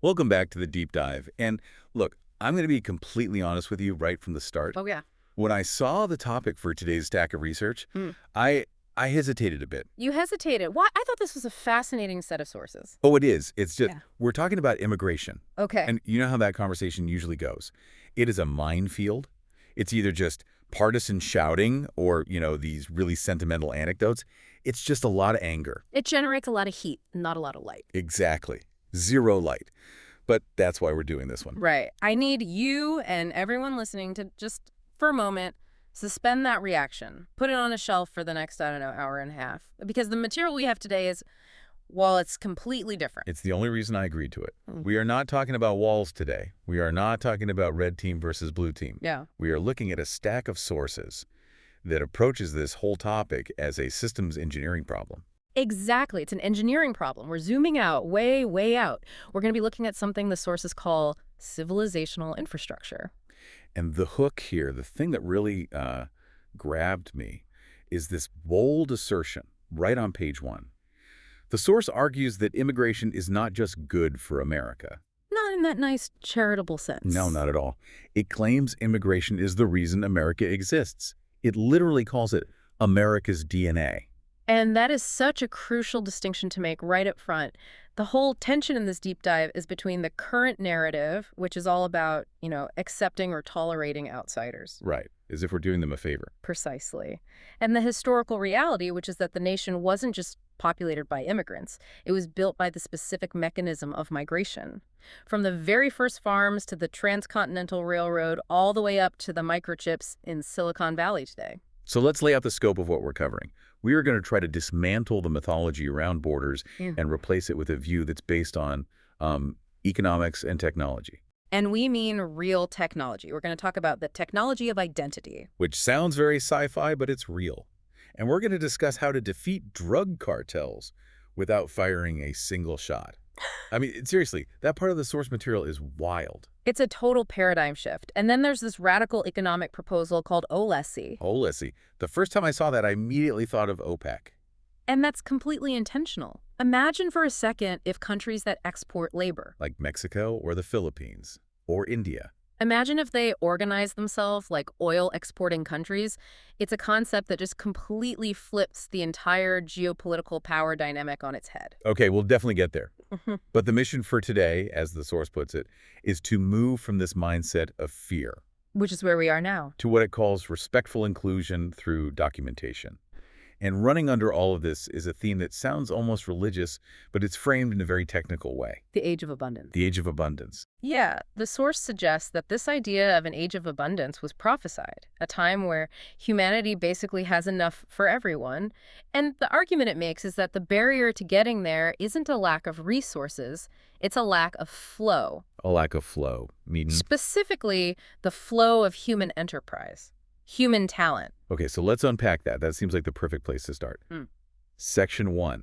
Welcome back to the deep dive. And look, I'm going to be completely honest with you right from the start. Oh, yeah. When I saw the topic for today's stack of research, Hmm. I hesitated a bit. You hesitated. Why? I thought this was a fascinating set of sources. Oh, it is. It's just, Yeah. we're talking about immigration. Okay. And you know how that conversation usually goes. It is a minefield. It's either just partisan shouting or, these really sentimental anecdotes. It's just a lot of anger. It generates a lot of heat, not a lot of light. Exactly. Zero light. But that's why we're doing this one. Right. I need you and everyone listening to just, for a moment, suspend that reaction. Put it on a shelf for the next, I don't know, hour and a half. Because the material we have today is, well, it's completely different. It's the only reason I agreed to it. We are not talking about walls today. We are not talking about red team versus blue team. Yeah. We are looking at a stack of sources that approaches this whole topic as a systems engineering problem. Exactly. It's an engineering problem. We're zooming out, way, way out. We're going to be looking at something the sources call civilizational infrastructure. And the hook here, the thing that really grabbed me, is this bold assertion right on page 1. The source argues that immigration is not just good for America. Not in that nice charitable sense. No, not at all. It claims immigration is the reason America exists. It literally calls it America's DNA. And that is such a crucial distinction to make right up front. The whole tension in this deep dive is between the current narrative, which is all about, accepting or tolerating outsiders. Right, as if we're doing them a favor. Precisely. And the historical reality, which is that the nation wasn't just populated by immigrants. It was built by the specific mechanism of migration. From the very first farms to the transcontinental railroad, all the way up to the microchips in Silicon Valley today. So let's lay out the scope of what we're covering. We are going to try to dismantle the mythology around borders and replace it with a view that's based on economics and technology. And we mean real technology. We're going to talk about the technology of identity. Which sounds very sci-fi, but it's real. And we're going to discuss how to defeat drug cartels without firing a single shot. I mean, seriously, that part of the source material is wild. It's a total paradigm shift. And then there's this radical economic proposal called OLESI. OLESI. The first time I saw that, I immediately thought of OPEC. And that's completely intentional. Imagine for a second if countries that export labor, Like Mexico or the Philippines or India. imagine if they organize themselves like oil-exporting countries. It's a concept that just completely flips the entire geopolitical power dynamic on its head. Okay, we'll definitely get there. But the mission for today, as the source puts it, is to move from this mindset of fear Which is where we are now. to what it calls respectful inclusion through documentation. And running under all of this is a theme that sounds almost religious, but it's framed in a very technical way. The age of abundance. The age of abundance. Yeah, the source suggests that this idea of an age of abundance was prophesied, a time where humanity basically has enough for everyone. And the argument it makes is that the barrier to getting there isn't a lack of resources, it's a lack of flow. A lack of flow, meaning... Specifically, the flow of human enterprise, human talent. Okay, so let's unpack that. That seems like the perfect place to start. Section 1,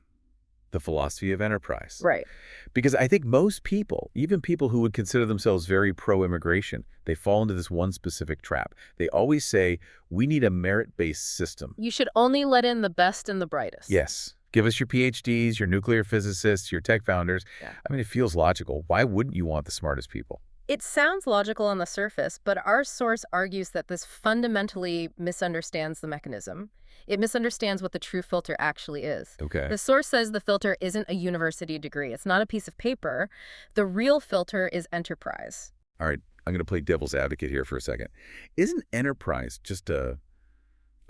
the philosophy of enterprise. Right. Because I think most people, even people who would consider themselves very pro-immigration, they fall into this one specific trap. They always say, we need a merit-based system. You should only let in the best and the brightest. Yes. Give us your PhDs, your nuclear physicists, your tech founders. Yeah. I mean, it feels logical. Why wouldn't you want the smartest people? It sounds logical on the surface, but our source argues that this fundamentally misunderstands the mechanism. It misunderstands what the true filter actually is. Okay. The source says the filter isn't a university degree. It's not a piece of paper. The real filter is enterprise. All right. I'm going to play devil's advocate here for a second. Isn't enterprise just a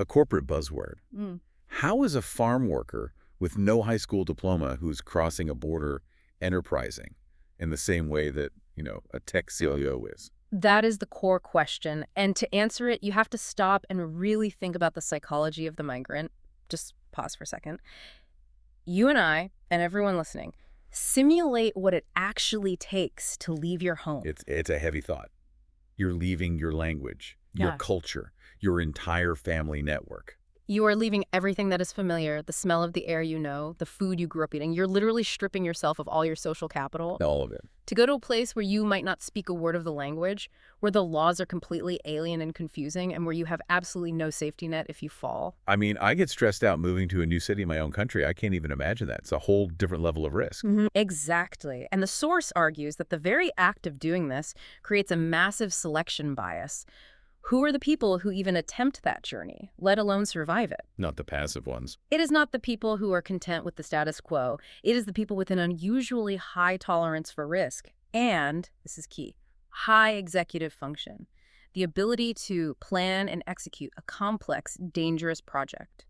corporate buzzword? How is a farm worker with no high school diploma who's crossing a border enterprising in the same way that, a tech CEO is? That is the core question. And to answer it, you have to stop and really think about the psychology of the migrant. Just pause for a second. You and I, and everyone listening, simulate what it actually takes to leave your home. It's a heavy thought. You're leaving your language, your Yeah. culture, your entire family network. You are leaving everything that is familiar, the smell of the air you know, the food you grew up eating. You're literally stripping yourself of all your social capital All of it. to go to a place where you might not speak a word of the language, where the laws are completely alien and confusing, and where you have absolutely no safety net if you fall. I mean, I get stressed out moving to a new city in my own country. I can't even imagine that. It's a whole different level of risk. Exactly. And the source argues that the very act of doing this creates a massive selection bias. Who are the people who even attempt that journey, let alone survive it? Not the passive ones. It is not the people who are content with the status quo. It is the people with an unusually high tolerance for risk and, this is key, high executive function, the ability to plan and execute a complex, dangerous project.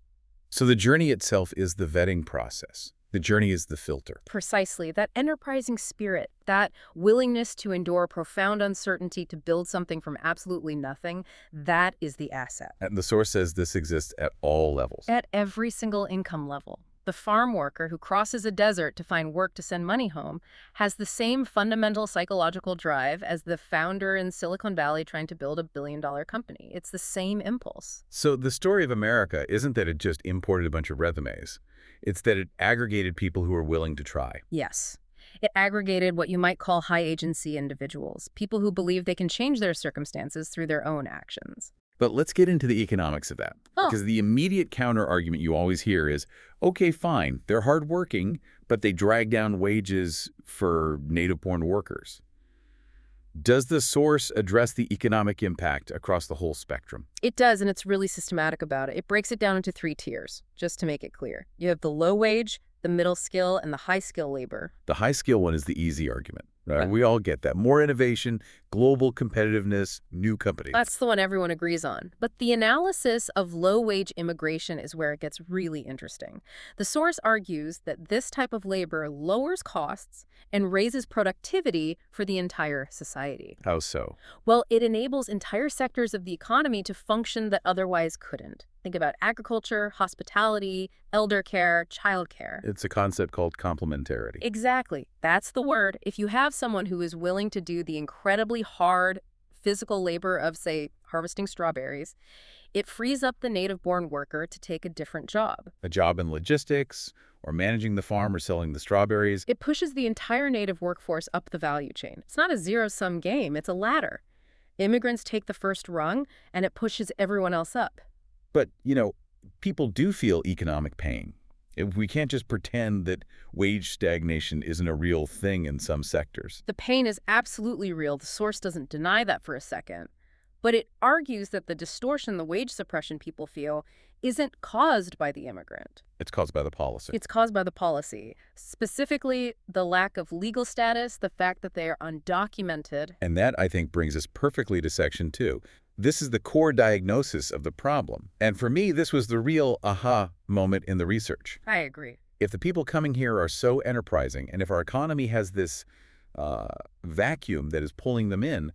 So the journey itself is the vetting process. The journey is the filter. Precisely. That enterprising spirit, that willingness to endure profound uncertainty to build something from absolutely nothing, that is the asset. And the source says this exists at all levels. At every single income level. The farm worker who crosses a desert to find work to send money home has the same fundamental psychological drive as the founder in Silicon Valley trying to build a billion-dollar company. It's the same impulse. So the story of America isn't that it just imported a bunch of resumes. It's that it aggregated people who are willing to try. Yes. It aggregated what you might call high-agency individuals, people who believe they can change their circumstances through their own actions. But let's get into the economics of that. Because the immediate counter-argument you always hear is, okay, fine, they're hardworking, but they drag down wages for native-born workers. Does the source address the economic impact across the whole spectrum? It does, and it's really systematic about it. It breaks it down into 3 tiers, just to make it clear. You have the low wage, the middle skill, and the high skill labor. The high skill one is the easy argument. Right? We all get that. More innovation, global competitiveness, new companies. That's the one everyone agrees on. But the analysis of low-wage immigration is where it gets really interesting. The source argues that this type of labor lowers costs and raises productivity for the entire society. How so? Well, it enables entire sectors of the economy to function that otherwise couldn't. Think about agriculture, hospitality, elder care, childcare. It's a concept called complementarity. Exactly. That's the word. If you have someone who is willing to do the incredibly hard physical labor of, say, harvesting strawberries, it frees up the native-born worker to take a different job. A job in logistics, or managing the farm or selling the strawberries. It pushes the entire native workforce up the value chain. It's not a zero-sum game. It's a ladder. Immigrants take the first rung, and it pushes everyone else up. But, you know, people do feel economic pain. We can't just pretend that wage stagnation isn't a real thing in some sectors. The pain is absolutely real. The source doesn't deny that for a second. But it argues that the distortion, the wage suppression people feel, isn't caused by the immigrant. It's caused by the policy. It's caused by the policy. Specifically, the lack of legal status, the fact that they are undocumented. And that, I think, brings us perfectly to Section 2. This is the core diagnosis of the problem. And for me, this was the real aha moment in the research. I agree. If the people coming here are so enterprising, and if our economy has this vacuum that is pulling them in,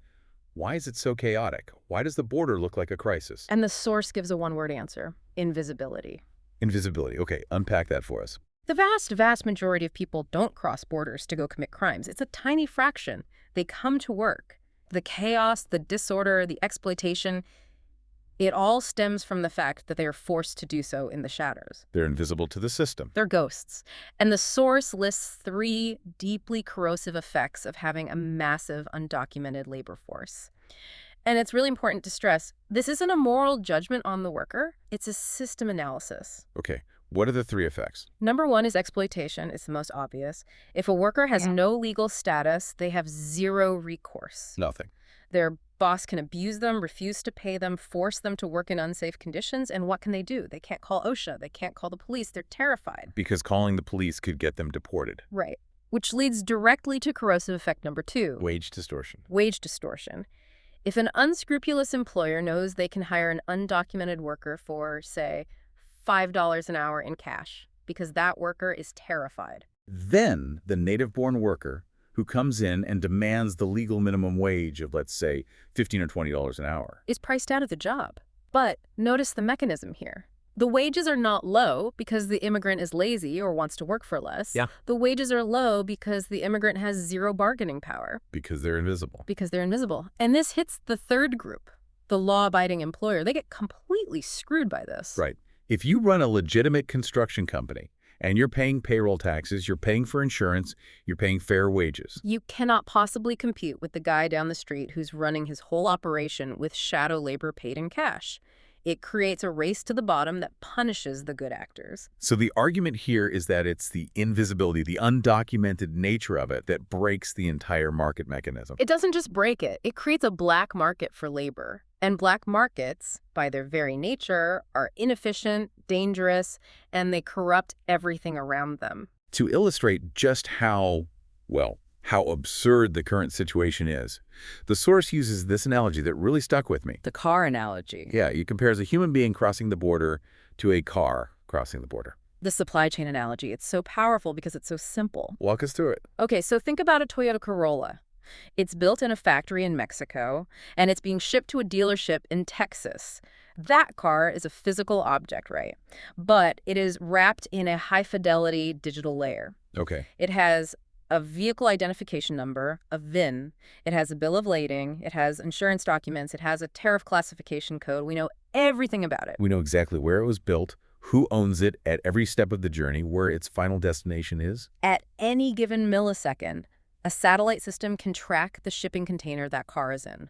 why is it so chaotic? Why does the border look like a crisis? And the source gives a one-word answer: invisibility. Invisibility. Okay, unpack that for us. The vast, vast majority of people don't cross borders to go commit crimes. It's a tiny fraction. They come to work. The chaos, the disorder, the exploitation, it all stems from the fact that they are forced to do so in the shadows. They're invisible to the system. They're ghosts. And the source lists 3 deeply corrosive effects of having a massive undocumented labor force. And it's really important to stress, this isn't a moral judgment on the worker. It's a system analysis. Okay, what are the 3 effects? Number 1 is exploitation. It's the most obvious. If a worker has no legal status, they have 0 recourse. Nothing. Their boss can abuse them, refuse to pay them, force them to work in unsafe conditions, and what can they do? They can't call OSHA. They can't call the police. They're terrified. Because calling the police could get them deported. Right. Which leads directly to corrosive effect number 2. Wage distortion. Wage distortion. If an unscrupulous employer knows they can hire an undocumented worker for, say, $5 an hour in cash, because that worker is terrified. Then the native-born worker who comes in and demands the legal minimum wage of, let's say, $15 or $20 an hour, is priced out of the job. But notice the mechanism here. The wages are not low because the immigrant is lazy or wants to work for less. Yeah. The wages are low because the immigrant has 0 bargaining power. because they're invisible. Because they're invisible. And this hits the third group, the law-abiding employer. They get completely screwed by this. Right. If you run a legitimate construction company and you're paying payroll taxes, you're paying for insurance, you're paying fair wages. You cannot possibly compete with the guy down the street who's running his whole operation with shadow labor paid in cash. It creates a race to the bottom that punishes the good actors. So the argument here is that it's the invisibility, the undocumented nature of it that breaks the entire market mechanism. It doesn't just break it, it creates a black market for labor. And black markets, by their very nature, are inefficient, dangerous, and they corrupt everything around them. To illustrate just how absurd the current situation is, the source uses this analogy that really stuck with me. The car analogy. Yeah, he compares a human being crossing the border to a car crossing the border. The supply chain analogy. It's so powerful because it's so simple. Walk us through it. Okay, so think about a Toyota Corolla. It's built in a factory in Mexico, and it's being shipped to a dealership in Texas. That car is a physical object, right? But it is wrapped in a high-fidelity digital layer. Okay. It has a vehicle identification number, a VIN. It has a bill of lading. It has insurance documents. It has a tariff classification code. We know everything about it. We know exactly where it was built, who owns it at every step of the journey, where its final destination is. At any given millisecond, a satellite system can track the shipping container that car is in.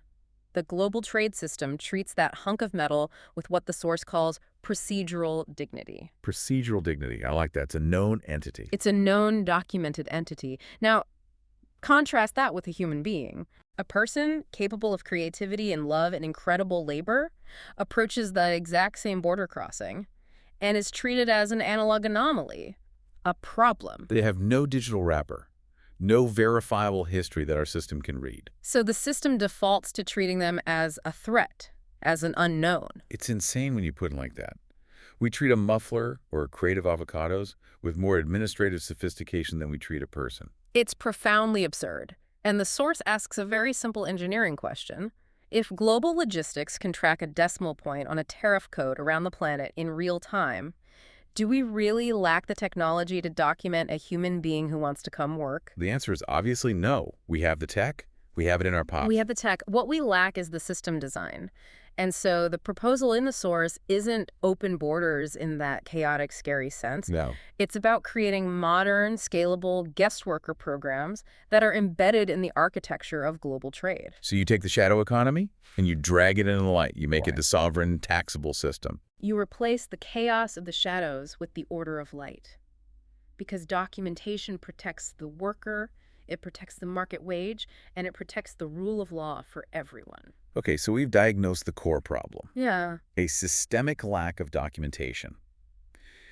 The global trade system treats that hunk of metal with what the source calls procedural dignity. Procedural dignity. I like that. It's a known entity. It's a known, documented entity. Now, contrast that with a human being. A person capable of creativity and love and incredible labor approaches the exact same border crossing and is treated as an analog anomaly, a problem. They have no digital wrapper, no verifiable history that our system can read. So the system defaults to treating them as a threat, as an unknown. It's insane when you put it like that. We treat a muffler or creative avocados with more administrative sophistication than we treat a person. It's profoundly absurd. And the source asks a very simple engineering question. If global logistics can track a decimal point on a tariff code around the planet in real time, do we really lack the technology to document a human being who wants to come work? The answer is obviously no. We have the tech. We have it in our pocket. We have the tech. What we lack is the system design. And so the proposal in the source isn't open borders in that chaotic, scary sense. No. It's about creating modern, scalable guest worker programs that are embedded in the architecture of global trade. So you take the shadow economy and you drag it into the light. You make it the sovereign, taxable system. You replace the chaos of the shadows with the order of light. Because documentation protects the worker, it protects the market wage, and it protects the rule of law for everyone. Okay, so we've diagnosed the core problem. Yeah. A systemic lack of documentation.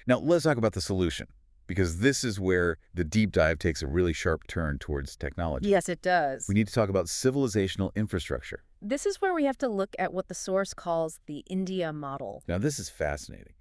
Now, let's talk about the solution, because this is where the deep dive takes a really sharp turn towards technology. Yes, it does. We need to talk about civilizational infrastructure. This is where we have to look at what the source calls the India model. Now, this is fascinating.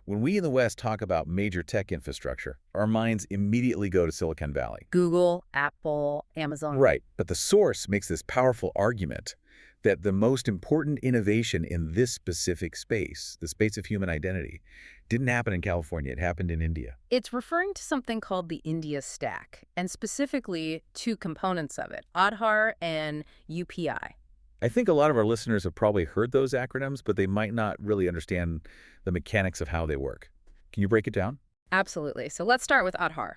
When we in the West talk about major tech infrastructure, our minds immediately go to Silicon Valley. Google, Apple, Amazon. Right, but the source makes this powerful argument that the most important innovation in this specific space, the space of human identity, didn't happen in California. It happened in India. It's referring to something called the India stack, and specifically two components of it, Aadhaar and UPI. I think a lot of our listeners have probably heard those acronyms, but they might not really understand the mechanics of how they work. Can you break it down? Absolutely. So let's start with Aadhaar.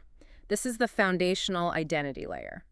This is the foundational identity layer.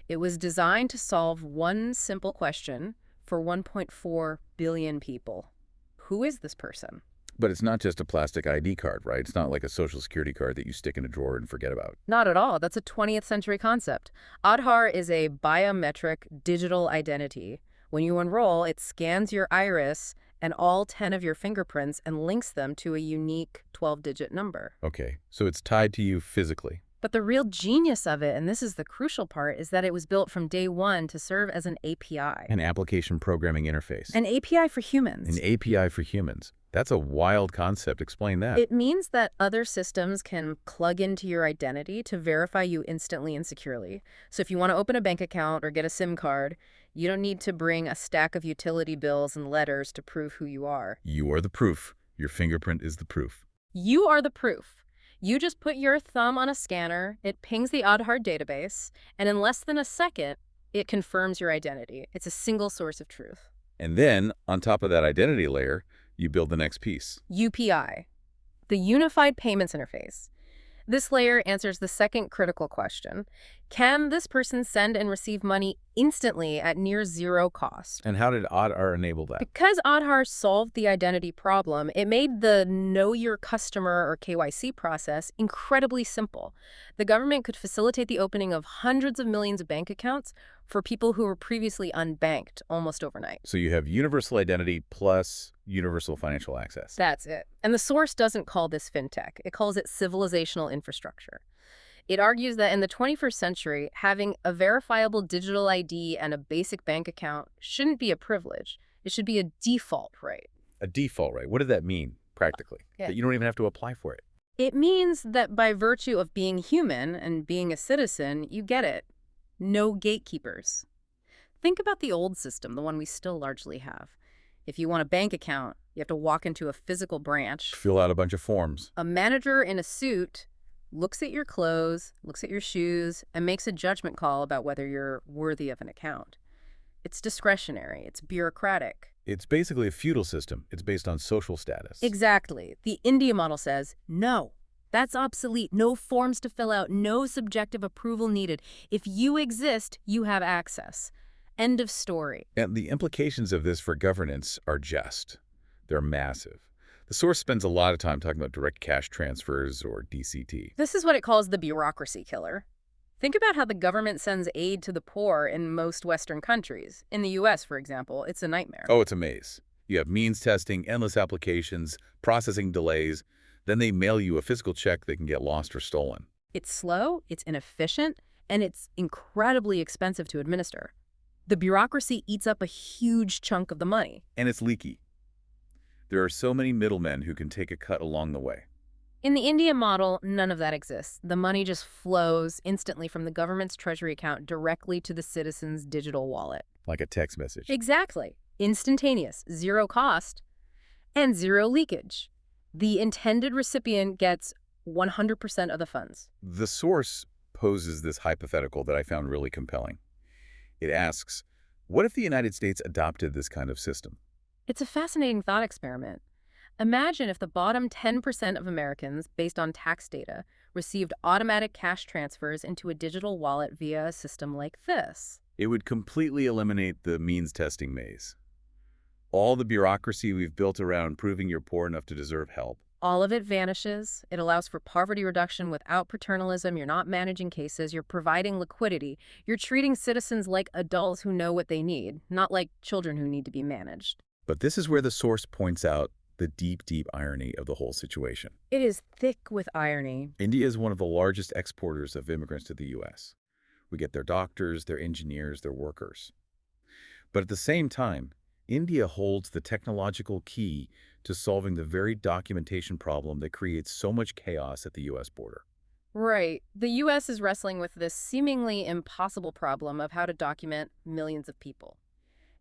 It was designed to solve one simple question for 1.4 billion people. Who is this person? But it's not just a plastic ID card, right? It's not like a social security card that you stick in a drawer and forget about. Not at all. That's a 20th century concept. Aadhaar is a biometric digital identity. When you enroll, it scans your iris and all 10 of your fingerprints and links them to a unique 12-digit number. Okay, so it's tied to you physically. But the real genius of it, and this is the crucial part, is that it was built from day one to serve as an API. An application programming interface. An API for humans. An API for humans. That's a wild concept. Explain that. It means that other systems can plug into your identity to verify you instantly and securely. So if you want to open a bank account or get a SIM card, you don't need to bring a stack of utility bills and letters to prove who you are. You are the proof. Your fingerprint is the proof. You are the proof. You just put your thumb on a scanner, it pings the Aadhaar database, and in less than a second, it confirms your identity. It's a single source of truth. And then, on top of that identity layer, you build the next piece. UPI. the unified payments interface. This layer answers the second critical question. Can this person send and receive money instantly at near zero cost? And how did Aadhaar enable that? Because Aadhaar solved the identity problem, it made the Know Your Customer or KYC process incredibly simple. The government could facilitate the opening of hundreds of millions of bank accounts for people who were previously unbanked almost overnight. So you have universal identity plus universal financial access. That's it. And the source doesn't call this fintech. It calls it civilizational infrastructure. It argues that in the 21st century, having a verifiable digital ID and a basic bank account shouldn't be a privilege. It should be a default right. A default right. What does that mean, practically? Yeah. That you don't even have to apply for it? It means that by virtue of being human and being a citizen, you get it. No gatekeepers. Think about the old system, the one we still largely have. If you want a bank account, you have to walk into a physical branch. Fill out a bunch of forms. A manager in a suit looks at your clothes, looks at your shoes, and makes a judgment call about whether you're worthy of an account. It's discretionary. It's bureaucratic. It's basically a feudal system. It's based on social status. Exactly. The India model says, no, that's obsolete. No forms to fill out. No subjective approval needed. If you exist, you have access. End of story. And the implications of this for governance are just. They're massive. The source spends a lot of time talking about direct cash transfers or DCT. This is what it calls the bureaucracy killer. Think about how the government sends aid to the poor in most Western countries. In the U.S., for example, it's a nightmare. Oh, it's a maze. You have means testing, endless applications, processing delays. Then they mail you a physical check that can get lost or stolen. It's slow, it's inefficient, and it's incredibly expensive to administer. The bureaucracy eats up a huge chunk of the money. And it's leaky. There are so many middlemen who can take a cut along the way. In the India model, none of that exists. The money just flows instantly from the government's treasury account directly to the citizen's digital wallet. Like a text message. Exactly. Instantaneous, zero cost, and zero leakage. The intended recipient gets 100% of the funds. The source poses this hypothetical that I found really compelling. It asks, what if the United States adopted this kind of system? It's a fascinating thought experiment. Imagine if the bottom 10% of Americans, based on tax data, received automatic cash transfers into a digital wallet via a system like this. It would completely eliminate the means testing maze. All the bureaucracy we've built around proving you're poor enough to deserve help. All of it vanishes. It allows for poverty reduction without paternalism. You're not managing cases. You're providing liquidity. You're treating citizens like adults who know what they need, not like children who need to be managed. But this is where the source points out the deep, deep irony of the whole situation. It is thick with irony. India is one of the largest exporters of immigrants to the U.S. We get their doctors, their engineers, their workers. But at the same time, India holds the technological key to solving the very documentation problem that creates so much chaos at the U.S. border. Right. The U.S. is wrestling with this seemingly impossible problem of how to document millions of people.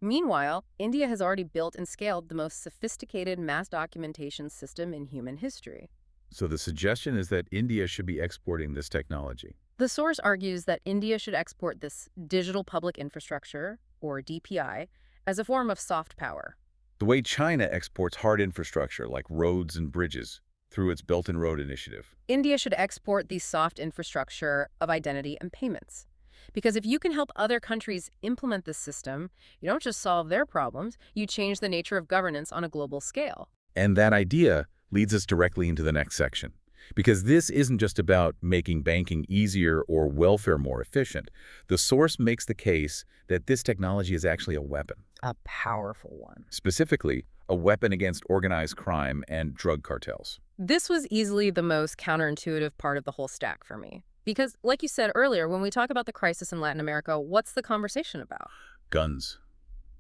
Meanwhile, India has already built and scaled the most sophisticated mass documentation system in human history. So the suggestion is that India should be exporting this technology. The source argues that India should export this digital public infrastructure, or DPI, as a form of soft power. The way China exports hard infrastructure like roads and bridges through its Belt and Road Initiative. India should export the soft infrastructure of identity and payments. Because if you can help other countries implement this system, you don't just solve their problems, you change the nature of governance on a global scale. And that idea leads us directly into the next section. Because this isn't just about making banking easier or welfare more efficient. The source makes the case that this technology is actually a weapon. A powerful one. Specifically, a weapon against organized crime and drug cartels. This was easily the most counterintuitive part of the whole stack for me. Because, like you said earlier, when we talk about the crisis in Latin America, what's the conversation about? Guns,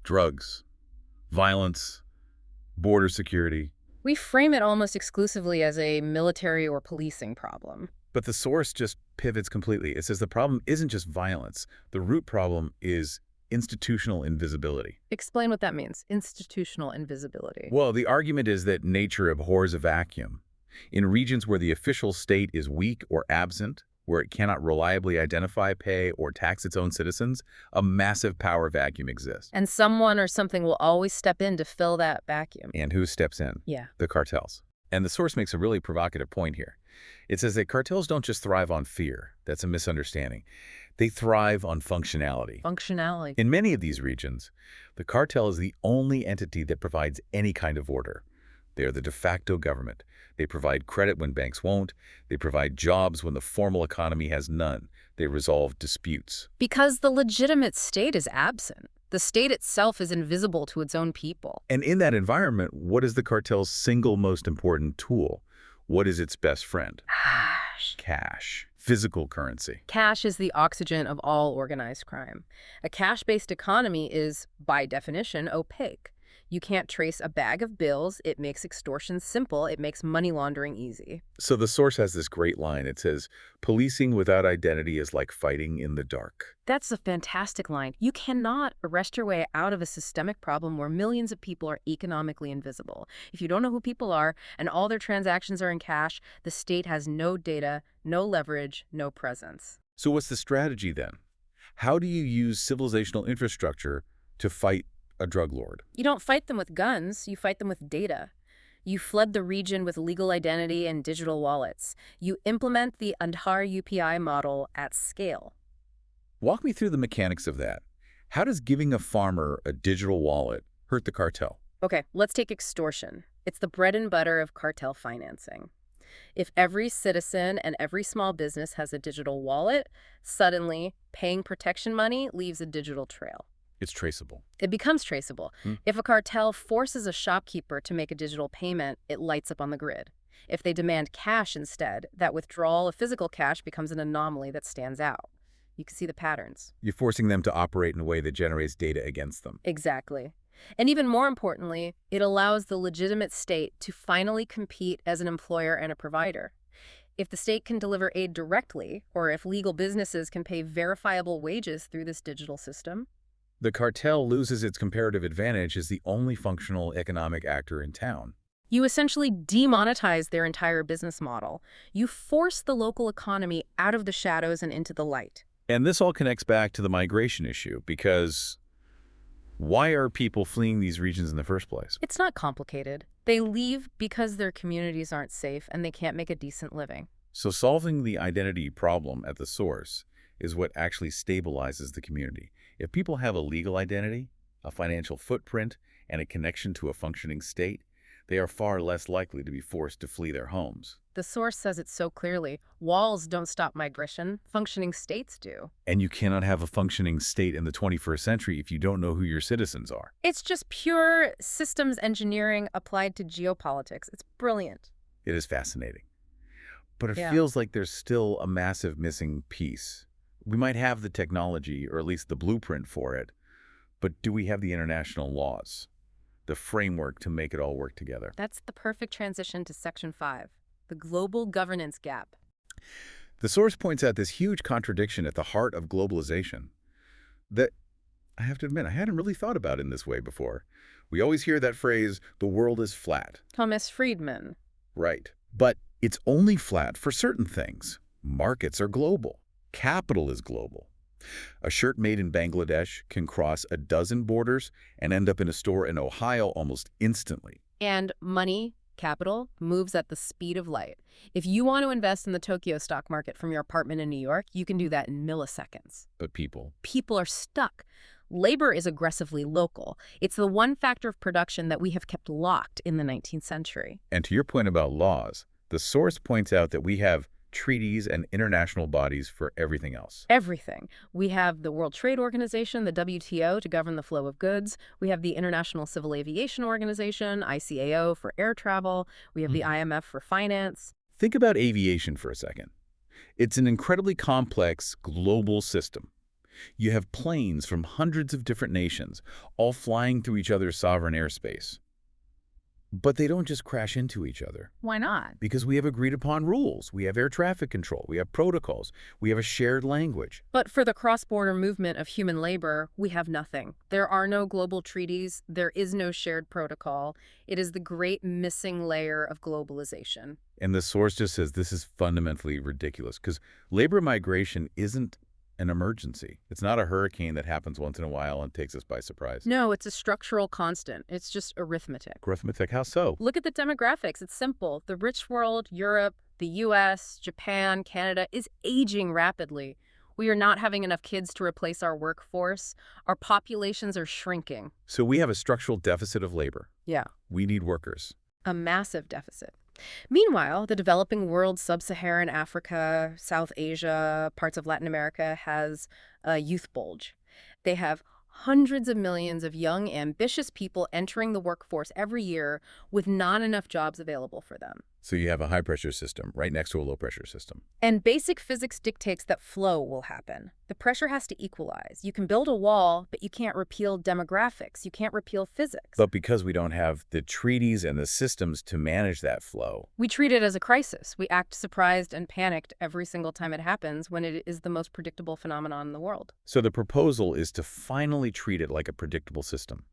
drugs, violence, border security. We frame it almost exclusively as a military or policing problem. But the source just pivots completely. It says the problem isn't just violence. The root problem is institutional invisibility. Explain what that means, institutional invisibility. Well, the argument is that nature abhors a vacuum. In regions where the official state is weak or absent, where it cannot reliably identify, pay, or tax its own citizens, a massive power vacuum exists. And someone or something will always step in to fill that vacuum. And who steps in? Yeah. The cartels. And the source makes a really provocative point here. It says that cartels don't just thrive on fear. That's a misunderstanding. They thrive on functionality. Functionality. In many of these regions, the cartel is the only entity that provides any kind of order. They are the de facto government. They provide credit when banks won't. They provide jobs when the formal economy has none. They resolve disputes. Because the legitimate state is absent. The state itself is invisible to its own people. And in that environment, what is the cartel's single most important tool? What is its best friend? Cash. Cash. Physical currency. Cash is the oxygen of all organized crime. A cash-based economy is, by definition, opaque. You can't trace a bag of bills. It makes extortion simple. It makes money laundering easy. So the source has this great line. It says, policing without identity is like fighting in the dark. That's a fantastic line. You cannot arrest your way out of a systemic problem where millions of people are economically invisible. If you don't know who people are and all their transactions are in cash, the state has no data, no leverage, no presence. So what's the strategy then? How do you use civilizational infrastructure to fight a drug lord? You don't fight them with guns, you fight them with data. You flood the region with legal identity and digital wallets. You implement the Aadhaar UPI model at scale. Walk me through the mechanics of that. How does giving a farmer a digital wallet hurt the cartel? Okay, let's take extortion. It's the bread and butter of cartel financing. If every citizen and every small business has a digital wallet, suddenly paying protection money leaves a digital trail. It's traceable. It becomes traceable. If a cartel forces a shopkeeper to make a digital payment, it lights up on the grid. If they demand cash instead, that withdrawal of physical cash becomes an anomaly that stands out. You can see the patterns. You're forcing them to operate in a way that generates data against them. Exactly. And even more importantly, it allows the legitimate state to finally compete as an employer and a provider. If the state can deliver aid directly, or if legal businesses can pay verifiable wages through this digital system, the cartel loses its comparative advantage as the only functional economic actor in town. you essentially demonetize their entire business model. You force the local economy out of the shadows and into the light. And this all connects back to the migration issue, because why are people fleeing these regions in the first place? It's not complicated. They leave because their communities aren't safe and they can't make a decent living. So solving the identity problem at the source is what actually stabilizes the community. If people have a legal identity, a financial footprint, and a connection to a functioning state, they are far less likely to be forced to flee their homes. The source says it so clearly. Walls don't stop migration. Functioning states do. And you cannot have a functioning state in the 21st century if you don't know who your citizens are. It's just pure systems engineering applied to geopolitics. It's brilliant. It is fascinating. But it Yeah. feels like there's still a massive missing piece. We might have the technology, or at least the blueprint for it, but do we have the international laws, the framework to make it all work together? That's the perfect transition to Section 5, the global governance gap. The source points out this huge contradiction at the heart of globalization that, I have to admit, I hadn't really thought about in this way before. We always hear that phrase, the world is flat. Thomas Friedman. Right. But it's only flat for certain things. Markets are global. Capital is global. A shirt made in Bangladesh can cross a dozen borders and end up in a store in Ohio almost instantly. And money, capital, moves at the speed of light. If you want to invest in the Tokyo stock market from your apartment in New York, you can do that in milliseconds. But people People are stuck. Labor is aggressively local. It's the one factor of production that we have kept locked in the 19th century. And to your point about laws, the source points out that we have treaties and international bodies for everything else. Everything. We have the World Trade Organization, the WTO, to govern the flow of goods. We have the International Civil Aviation Organization, ICAO, for air travel. We have the IMF for finance. Think about aviation for a second. It's an incredibly complex global system. You have planes from hundreds of different nations, all flying through each other's sovereign airspace. But they don't just crash into each other. Why not? Because we have agreed upon rules. We have air traffic control. We have protocols. We have a shared language. But for the cross-border movement of human labor, we have nothing. There are no global treaties. There is no shared protocol. It is the great missing layer of globalization. And the source just says this is fundamentally ridiculous because labor migration isn't an emergency. It's not a hurricane that happens once in a while and takes us by surprise. No, it's a structural constant. It's just arithmetic. Arithmetic, how so? Look at the demographics. It's simple. The rich world, Europe, the US, Japan, Canada, is aging rapidly. We are not having enough kids to replace our workforce. Our populations are shrinking. So we have a structural deficit of labor. Yeah. We need workers. A massive deficit. Meanwhile, the developing world, sub-Saharan Africa, South Asia, parts of Latin America, has a youth bulge. They have hundreds of millions of young, ambitious people entering the workforce every year with not enough jobs available for them. So you have a high-pressure system right next to a low-pressure system. And basic physics dictates that flow will happen. The pressure has to equalize. You can build a wall, but you can't repeal demographics. You can't repeal physics. But because we don't have the treaties and the systems to manage that flow, we treat it as a crisis. We act surprised and panicked every single time it happens when it is the most predictable phenomenon in the world. So the proposal is to finally treat it like a predictable system,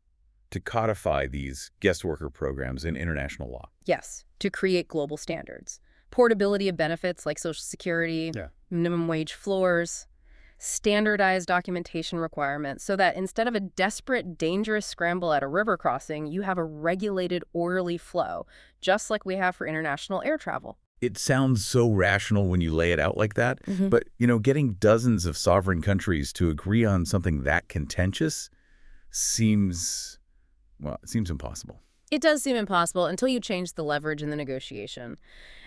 to codify these guest worker programs in international law. Yes, to create global standards. Portability of benefits like Social Security, minimum wage floors, standardized documentation requirements so that instead of a desperate, dangerous scramble at a river crossing, you have a regulated, orderly flow, just like we have for international air travel. It sounds so rational when you lay it out like that, but, getting dozens of sovereign countries to agree on something that contentious seems impossible. It does seem impossible until you change the leverage in the negotiation.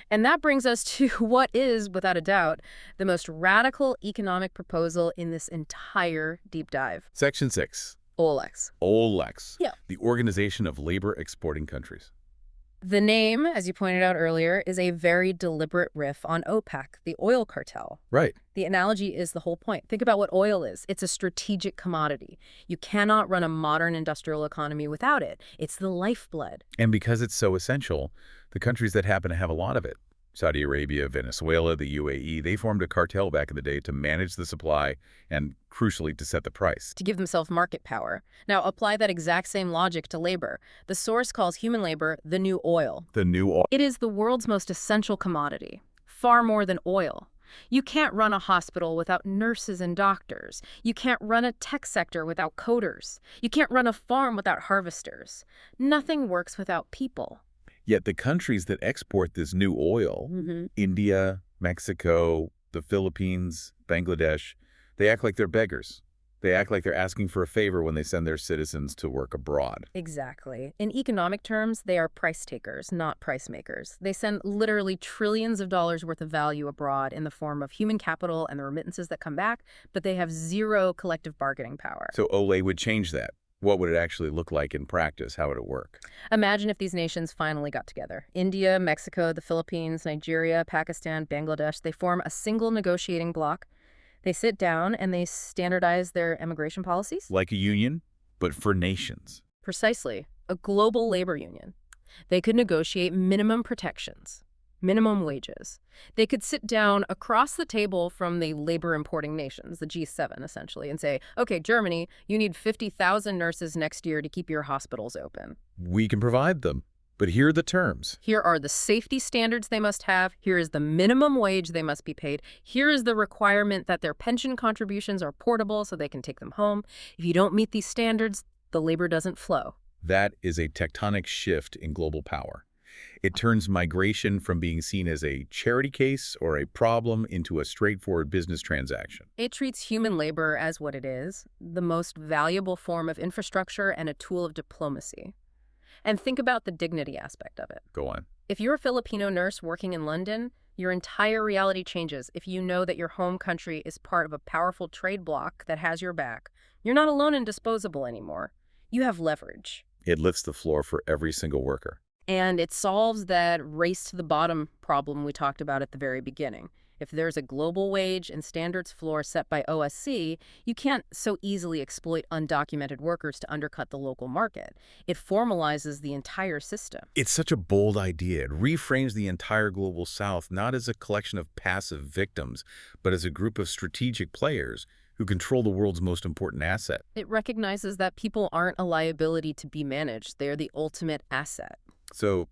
And that brings us to what is, without a doubt, the most radical economic proposal in this entire deep dive. Section 6. OLEX. OLEX. Yeah. The Organization of Labor Exporting Countries. The name, as you pointed out earlier, is a very deliberate riff on OPEC, the oil cartel. Right. The analogy is the whole point. Think about what oil is. It's a strategic commodity. You cannot run a modern industrial economy without it. It's the lifeblood. And because it's so essential, the countries that happen to have a lot of it, Saudi Arabia, Venezuela, the UAE, they formed a cartel back in the day to manage the supply and, crucially, to set the price. To give themselves market power. Now, apply that exact same logic to labor. The source calls human labor the new oil. The new oil. It is the world's most essential commodity, far more than oil. You can't run a hospital without nurses and doctors. You can't run a tech sector without coders. You can't run a farm without harvesters. Nothing works without people. Yet the countries that export this new oil, India, Mexico, the Philippines, Bangladesh, they act like they're beggars. They act like they're asking for a favor when they send their citizens to work abroad. Exactly. In economic terms, they are price takers, not price makers. They send literally trillions of dollars worth of value abroad in the form of human capital and the remittances that come back, but they have zero collective bargaining power. So Olay would change that. What would it actually look like in practice? How would it work? Imagine if these nations finally got together. India, Mexico, the Philippines, Nigeria, Pakistan, Bangladesh, they form a single negotiating bloc. They sit down and they standardize their immigration policies. Like a union, but for nations. Precisely. A global labor union. They could negotiate minimum protections, minimum wages. They could sit down across the table from the labor-importing nations, the G7 essentially, and say, okay, Germany, you need 50,000 nurses next year to keep your hospitals open. We can provide them, but here are the terms. Here are the safety standards they must have. Here is the minimum wage they must be paid. Here is the requirement that their pension contributions are portable so they can take them home. If you don't meet these standards, the labor doesn't flow. That is a tectonic shift in global power. It turns migration from being seen as a charity case or a problem into a straightforward business transaction. It treats human labor as what it is, the most valuable form of infrastructure and a tool of diplomacy. And think about the dignity aspect of it. Go on. If you're a Filipino nurse working in London, your entire reality changes if you know that your home country is part of a powerful trade bloc that has your back. You're not alone and disposable anymore. You have leverage. It lifts the floor for every single worker. And it solves that race to the bottom problem we talked about at the very beginning. If there's a global wage and standards floor set by OSC, you can't so easily exploit undocumented workers to undercut the local market. It formalizes the entire system. It's such a bold idea. It reframes the entire global South not as a collection of passive victims, but as a group of strategic players who control the world's most important asset. It recognizes that people aren't a liability to be managed. They're the ultimate asset. So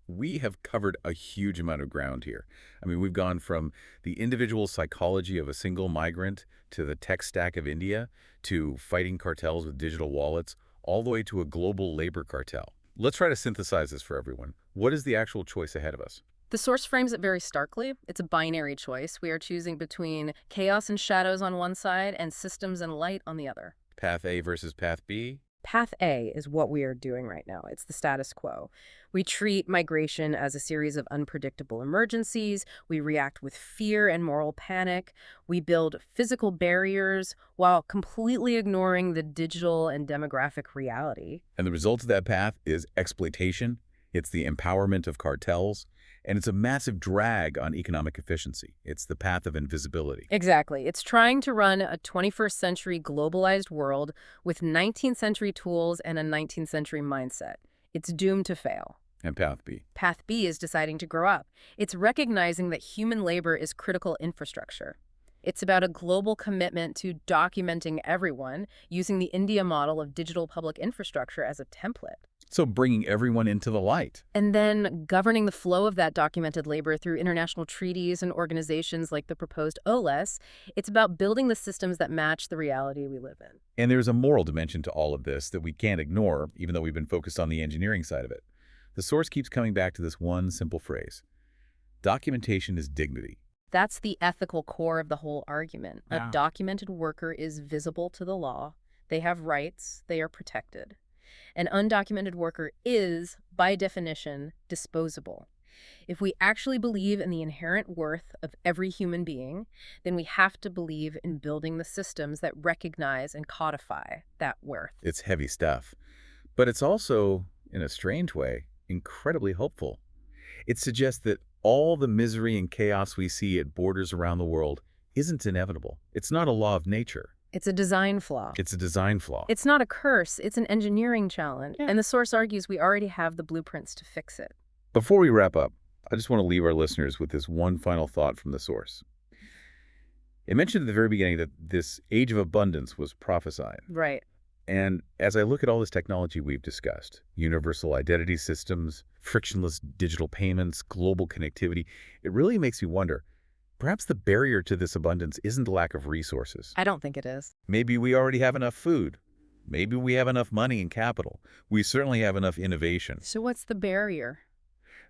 We have covered a huge amount of ground here. I mean, we've gone from the individual psychology of a single migrant to the tech stack of India to fighting cartels with digital wallets, all the way to a global labor cartel. Let's try to synthesize this for everyone. What is the actual choice ahead of us? The source frames it very starkly. It's a binary choice. We are choosing between chaos and shadows on one side and systems and light on the other. Path A versus Path B? Path A is what we are doing right now. It's the status quo. We treat migration as a series of unpredictable emergencies. We react with fear and moral panic. We build physical barriers while completely ignoring the digital and demographic reality. And the result of that path is exploitation, it's the empowerment of cartels, and it's a massive drag on economic efficiency. It's the path of invisibility. Exactly. It's trying to run a 21st century globalized world with 19th century tools and a 19th century mindset. It's doomed to fail. And Path B? Path B is deciding to grow up. It's recognizing that human labor is critical infrastructure. It's about a global commitment to documenting everyone, using the India model of digital public infrastructure as a template. So bringing everyone into the light. And then governing the flow of that documented labor through international treaties and organizations like the proposed OLES. It's about building the systems that match the reality we live in. And there's a moral dimension to all of this that we can't ignore, even though we've been focused on the engineering side of it. The source keeps coming back to this one simple phrase. Documentation is dignity. That's the ethical core of the whole argument. Yeah. A documented worker is visible to the law. They have rights. They are protected. An undocumented worker is, by definition, disposable. If we actually believe in the inherent worth of every human being, then we have to believe in building the systems that recognize and codify that worth. It's heavy stuff. But it's also, in a strange way, incredibly hopeful. It suggests that all the misery and chaos we see at borders around the world isn't inevitable. It's not a law of nature. It's a design flaw. It's a design flaw. It's not a curse. It's an engineering challenge. Yeah. And the source argues we already have the blueprints to fix it. Before we wrap up, I just want to leave our listeners with this one final thought from the source. It mentioned at the very beginning that this age of abundance was prophesied. Right. And as I look at all this technology we've discussed, universal identity systems, frictionless digital payments, global connectivity, it really makes me wonder, perhaps the barrier to this abundance isn't the lack of resources. I don't think it is. Maybe we already have enough food. Maybe we have enough money and capital. We certainly have enough innovation. So what's the barrier?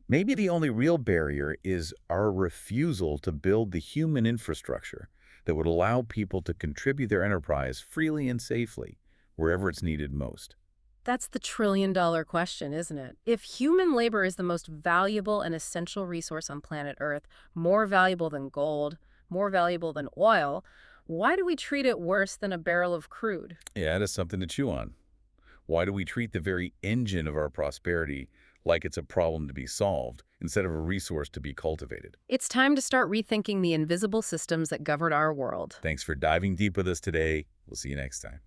Maybe the only real barrier is our refusal to build the human infrastructure that would allow people to contribute their enterprise freely and safely, wherever it's needed most. That's the trillion-dollar question, isn't it? If human labor is the most valuable and essential resource on planet Earth, more valuable than gold, more valuable than oil, why do we treat it worse than a barrel of crude? Yeah, that's something to chew on. Why do we treat the very engine of our prosperity like it's a problem to be solved instead of a resource to be cultivated? It's time to start rethinking the invisible systems that govern our world. Thanks for diving deep with us today. We'll see you next time.